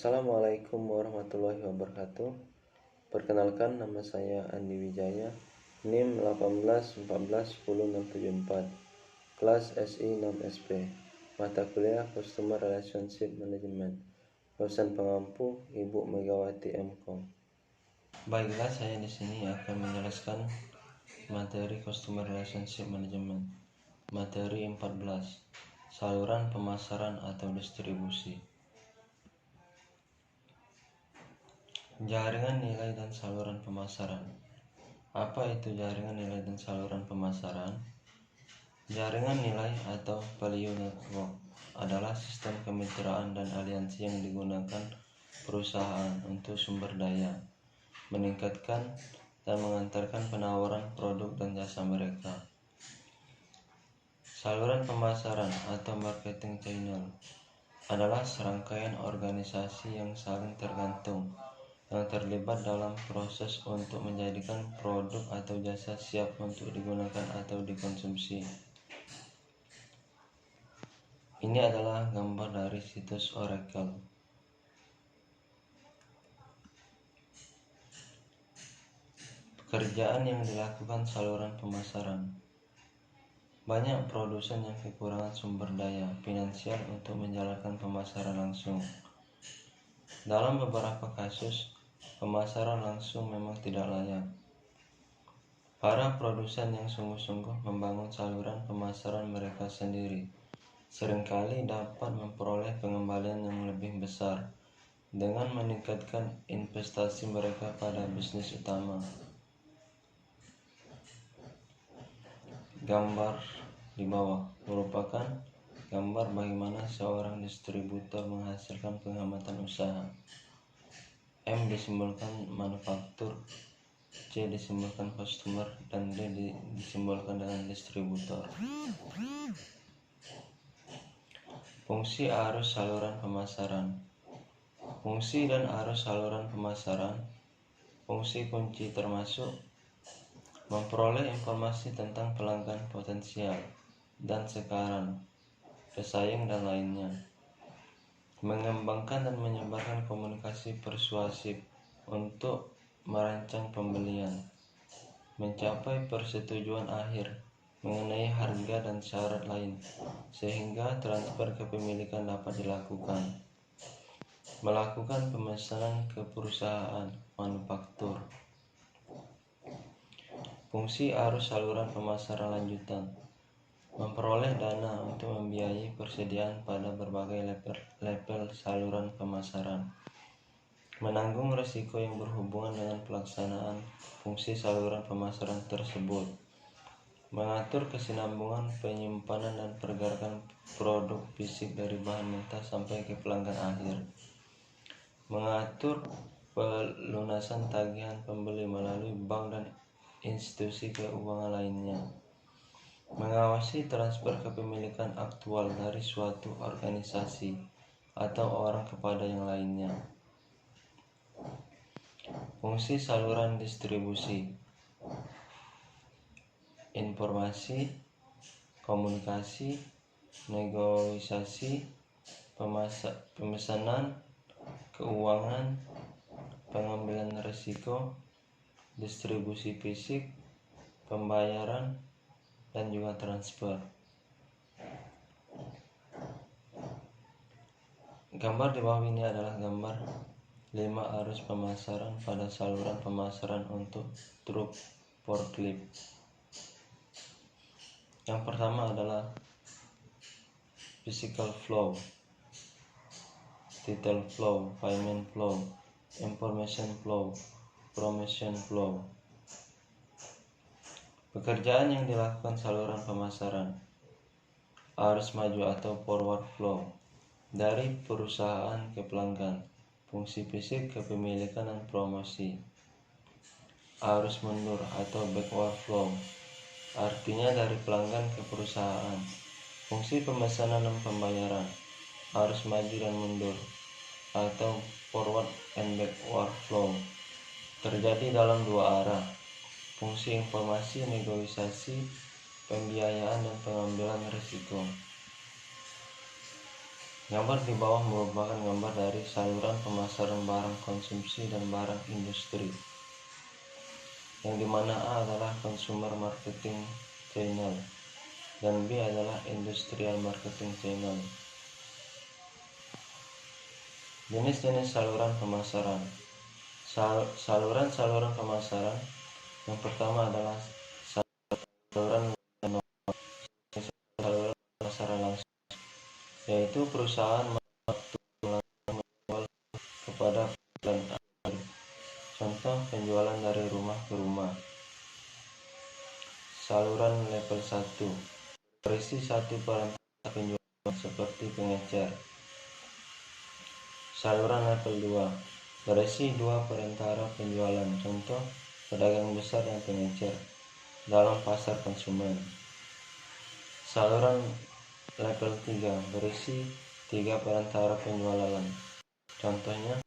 Assalamualaikum warahmatullahi wabarakatuh. Perkenalkan, nama saya Andi Wijaya, NIM 18141074, kelas SI 6SP, mata kuliah Customer Relationship Management, dosen pengampu Ibu Megawati M.Com. Baiklah, saya di sini akan menjelaskan materi Customer Relationship Management, materi 14, saluran pemasaran atau distribusi. Jaringan nilai dan saluran pemasaran. Apa itu jaringan nilai dan saluran pemasaran? Jaringan nilai atau value network adalah sistem kemitraan dan aliansi yang digunakan perusahaan untuk sumber daya, meningkatkan dan mengantarkan penawaran produk dan jasa mereka. Saluran pemasaran atau marketing channel adalah serangkaian organisasi yang saling tergantung yang terlibat dalam proses untuk menjadikan produk atau jasa siap untuk digunakan atau dikonsumsi. Ini adalah gambar dari situs Oracle. Pekerjaan yang dilakukan saluran pemasaran. Banyak produsen yang kekurangan sumber daya finansial untuk menjalankan pemasaran langsung. Dalam beberapa kasus, pemasaran langsung memang tidak layak. Para produsen yang sungguh-sungguh membangun saluran pemasaran mereka sendiri seringkali dapat memperoleh pengembalian yang lebih besar dengan meningkatkan investasi mereka pada bisnis utama. Gambar di bawah merupakan gambar bagaimana seorang distributor menghasilkan pengamatan usaha. M disimbolkan manufaktur, C disimbolkan customer, dan D disimbolkan dengan distributor. Fungsi arus saluran pemasaran. Fungsi dan arus saluran pemasaran. Fungsi kunci termasuk memperoleh informasi tentang pelanggan potensial dan sekarang, pesaing dan lainnya. Mengembangkan dan menyebarkan komunikasi persuasif untuk merancang pembelian, mencapai persetujuan akhir mengenai harga dan syarat lain sehingga transfer kepemilikan dapat dilakukan. Melakukan pemesanan ke perusahaan manufaktur. Fungsi arus saluran pemasaran lanjutan. Memperoleh dana untuk membiayai persediaan pada berbagai level saluran pemasaran. Menanggung risiko yang berhubungan dengan pelaksanaan fungsi saluran pemasaran tersebut. Mengatur kesinambungan penyimpanan dan pergerakan produk fisik dari bahan mentah sampai ke pelanggan akhir. Mengatur pelunasan tagihan pembeli melalui bank dan institusi keuangan lainnya. Mengawasi transfer kepemilikan aktual dari suatu organisasi atau orang kepada yang lainnya. Fungsi saluran distribusi. Informasi, komunikasi, negosiasi, pemesanan, keuangan, pengambilan risiko, distribusi fisik, pembayaran, dan juga transfer. Gambar di bawah ini adalah gambar 5 arus pemasaran pada saluran pemasaran untuk truk forklift. Yang pertama adalah physical flow, title flow, payment flow, information flow, promotion flow. Pekerjaan yang dilakukan saluran pemasaran. Arus maju atau forward flow dari perusahaan ke pelanggan, fungsi fisik kepemilikan dan promosi. Arus mundur atau backward flow, artinya dari pelanggan ke perusahaan, fungsi pemesanan dan pembayaran. Arus maju dan mundur atau forward and backward flow terjadi dalam dua arah. Fungsi informasi, negosiasi, pembiayaan, dan pengambilan risiko. Gambar di bawah merupakan gambar dari saluran pemasaran barang konsumsi dan barang industri, yang dimana A adalah consumer marketing channel dan B adalah industrial marketing channel. Jenis-jenis saluran pemasaran. Saluran-saluran pemasaran yang pertama adalah saluran saluran pemasaran langsung, yaitu perusahaan menjual kepada pelanggan. Contoh penjualan dari rumah ke rumah. Saluran level 1 berisi satu perantara penjualan seperti pengecer. Saluran level 2 berisi dua perantara penjualan, contoh pedagang besar dan pengecer dalam pasar konsumen. Saluran level 3 berisi tiga perantara penjualan, contohnya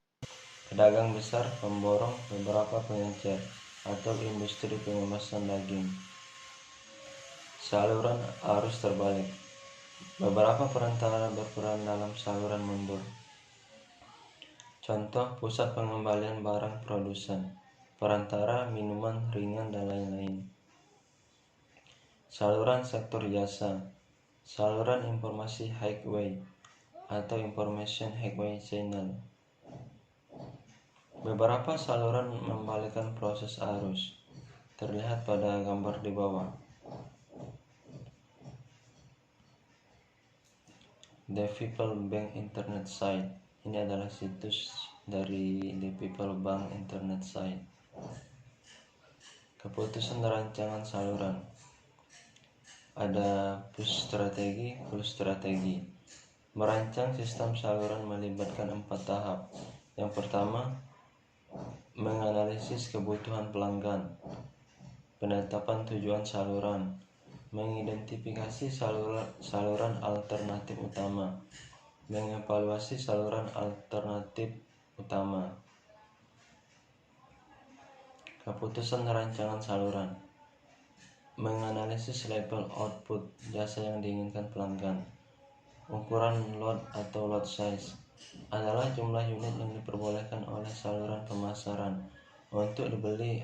pedagang besar, pemborong, beberapa pengecer, atau industri pengemasan daging. Saluran arus terbalik. Beberapa perantara berperan dalam saluran mundur. Contoh pusat pengembalian barang produsen, perantara minuman ringan, dan lain-lain. Saluran sektor jasa. Saluran informasi highway atau information highway channel. Beberapa saluran membalikkan proses arus, terlihat pada gambar di bawah. The People Bank Internet Site. Ini adalah situs dari The People Bank Internet Site. Keputusan rancangan saluran. Ada push strategi, pull strategi. Merancang sistem saluran melibatkan 4 tahap. Yang pertama, menganalisis kebutuhan pelanggan. Penetapan tujuan saluran. Mengidentifikasi saluran alternatif utama. Mengevaluasi saluran alternatif utama. Keputusan rancangan saluran. Menganalisis level output jasa yang diinginkan pelanggan. Ukuran load atau load size adalah jumlah unit yang diperbolehkan oleh saluran pemasaran untuk dibeli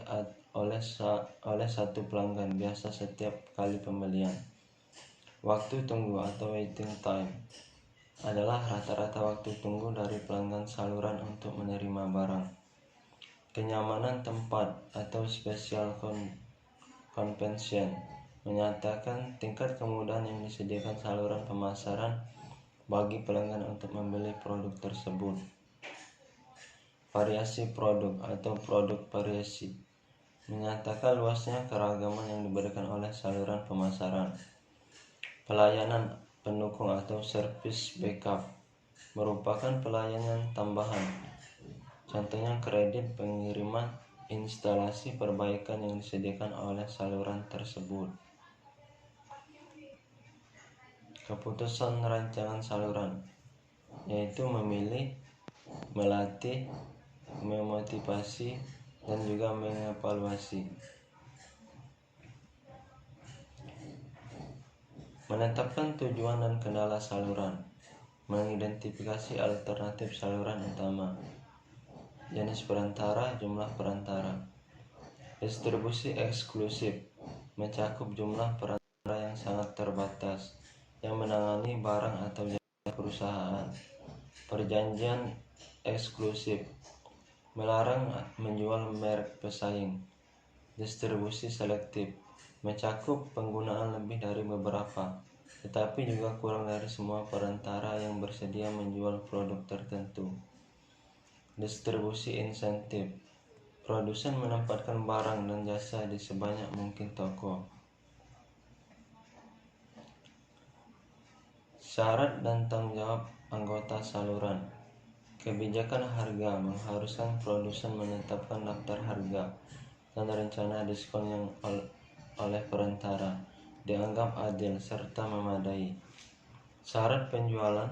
oleh satu pelanggan, biasa setiap kali pembelian. Waktu tunggu atau waiting time adalah rata-rata waktu tunggu dari pelanggan saluran untuk menerima barang. Kenyamanan tempat atau special convention menyatakan tingkat kemudahan yang disediakan saluran pemasaran bagi pelanggan untuk membeli produk tersebut. Variasi produk atau produk variasi menyatakan luasnya keragaman yang diberikan oleh saluran pemasaran. Pelayanan pendukung atau service backup merupakan pelayanan tambahan, contohnya kredit, pengiriman, instalasi, perbaikan yang disediakan oleh saluran tersebut. Keputusan rancangan saluran, yaitu memilih, melatih, memotivasi, dan juga mengevaluasi. Menetapkan tujuan dan kendala saluran. Mengidentifikasi alternatif saluran utama. Jenis perantara, jumlah perantara. Distribusi eksklusif mencakup jumlah perantara yang sangat terbatas yang menangani barang atau jasa perusahaan. Perjanjian eksklusif melarang menjual merek pesaing. Distribusi selektif mencakup penggunaan lebih dari beberapa, tetapi juga kurang dari semua perantara yang bersedia menjual produk tertentu. Distribusi insentif, produsen menempatkan barang dan jasa di sebanyak mungkin toko. Syarat dan tanggung jawab anggota saluran. Kebijakan harga mengharuskan produsen menetapkan daftar harga dan rencana diskon yang oleh perantara dianggap adil serta memadai. Syarat penjualan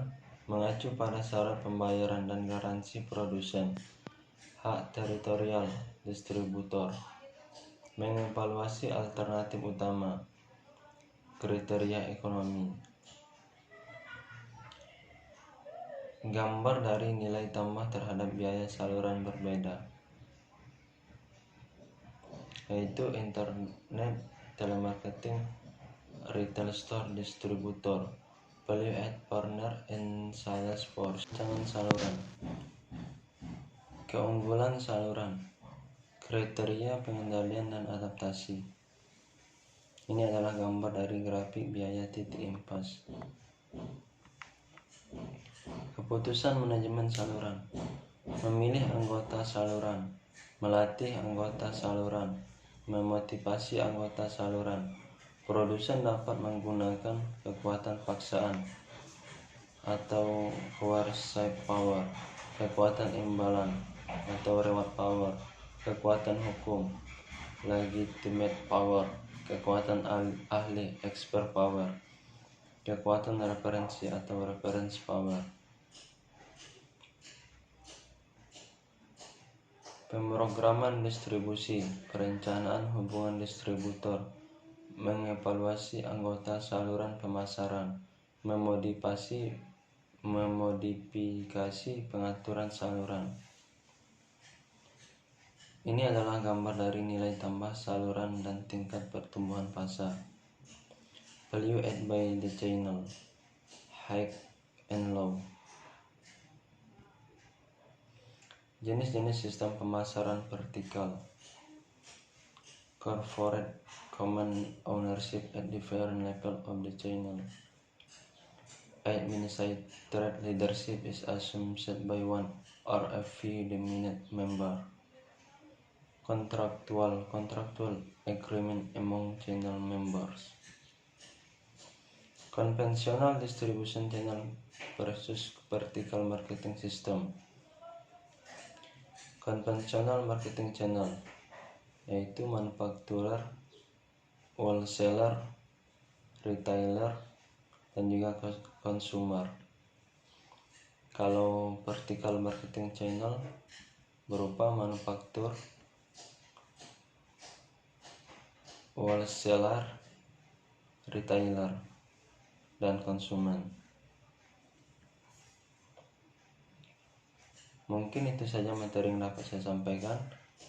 mengacu pada syarat pembayaran dan garansi produsen. Hak teritorial distributor. Mengevaluasi alternatif utama. Kriteria ekonomi. Gambar dari nilai tambah terhadap biaya saluran berbeda, yaitu internet, telemarketing, retail store, distributor, value add partner, and sales force. Rancangan saluran. Keunggulan saluran, kriteria pengendalian dan adaptasi. Ini adalah gambar dari grafik biaya titik impas. Keputusan manajemen saluran, memilih anggota saluran, melatih anggota saluran, memotivasi anggota saluran. Produsen dapat menggunakan kekuatan paksaan atau coercive power, kekuatan imbalan atau reward power, kekuatan hukum, legitimate power, kekuatan ahli expert power, kekuatan referensi atau reference power. Pemrograman distribusi, perencanaan hubungan distributor, mengevaluasi anggota saluran pemasaran, memodifikasi pengaturan saluran. Ini adalah gambar dari nilai tambah saluran dan tingkat pertumbuhan pasar. Value add by the channel, high and low. Jenis-jenis sistem pemasaran vertikal, corporate common ownership at different level of the channel. Administrative leadership is assumed by one or a few dominant member. Contractual agreement among channel members. Conventional distribution channel versus vertical marketing system. Konvensional marketing channel yaitu manufakturer, wholesaler, retailer, dan juga consumer. Kalau vertical marketing channel berupa manufaktur, wholesaler, retailer, dan konsumen. Mungkin itu saja materi yang dapat saya sampaikan.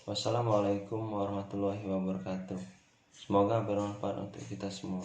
Wassalamualaikum warahmatullahi wabarakatuh. Semoga bermanfaat untuk kita semua.